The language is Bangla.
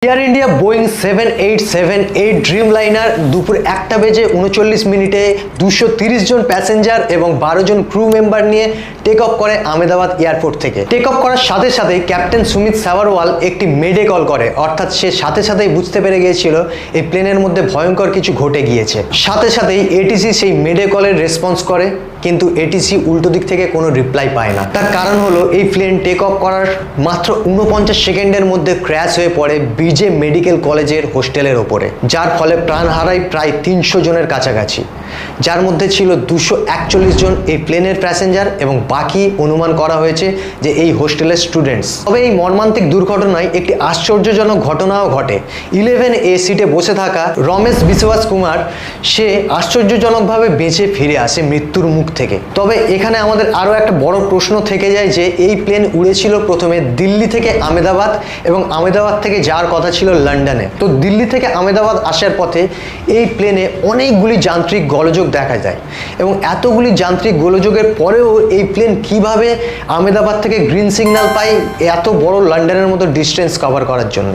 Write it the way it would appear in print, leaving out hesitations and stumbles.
এয়ার ইন্ডিয়া বোয়িং 7878 ড্রিমলাইনার দুপুর 1টা বেজে 39 মিনিটে 230 জন প্যাসেঞ্জার এবং 12 জন ক্রু মেম্বার নিয়ে টেক অফ করে আহমেদাবাদ এয়ারপোর্ট থেকে। টেক অফ করার সাথে সাথে ক্যাপ্টেন সুমিত সাভারওয়াল একটি মেডে কল করে, অর্থাৎ সে সাথে সাথেই বুঝতে পেরে গিয়েছিল এই প্লেনের মধ্যে ভয়ঙ্কর কিছু ঘটে গিয়েছে। সাথে সাথেই এটিসি সেই মেডে কলের রেসপন্স করে, কিন্তু এটিসি উল্টো দিক থেকে কোনো রিপ্লাই পায় না। তার কারণ হলো এই প্লেন টেক অফ করার মাত্র 49 সেকেন্ডের মধ্যে ক্র্যাশ হয়ে পড়ে বিজে মেডিকেল কলেজের হোস্টেলের ওপরে, যার ফলে প্রাণ হারায় প্রায় 300 জনের কাছাকাছি, যার মধ্যে ছিল 241 জন এই প্লেনের প্যাসেঞ্জার এবং বাকি অনুমান করা হয়েছে যে এই হোস্টেলের স্টুডেন্টস। তবে এই মর্মান্তিক দুর্ঘটনায় একটি আশ্চর্যজনক ঘটনাও ঘটে। 11A সিটে বসে থাকা রমেশ বিশ্বাস কুমার সে আশ্চর্যজনকভাবে বেঁচে ফিরে আসে মৃত্যুর মুখ থেকে। তবে এখানে আমাদের আরও একটা বড় প্রশ্ন থেকে যায় যে এই প্লেন উড়েছিল প্রথমে দিল্লি থেকে আহমেদাবাদ এবং আহমেদাবাদ থেকে যাওয়ার কথা ছিল লন্ডনে। তো দিল্লি থেকে আহমেদাবাদ আসার পথে এই প্লেনে অনেকগুলি যান্ত্রিক গোলযোগ দেখা যায় এবং এতগুলি যান্ত্রিক গোলযোগের পরেও এই প্লেন কিভাবে আহমেদাবাদ থেকে গ্রিন সিগন্যাল পায় এত বড় লন্ডনের মতো ডিস্টেন্স কভার করার জন্য।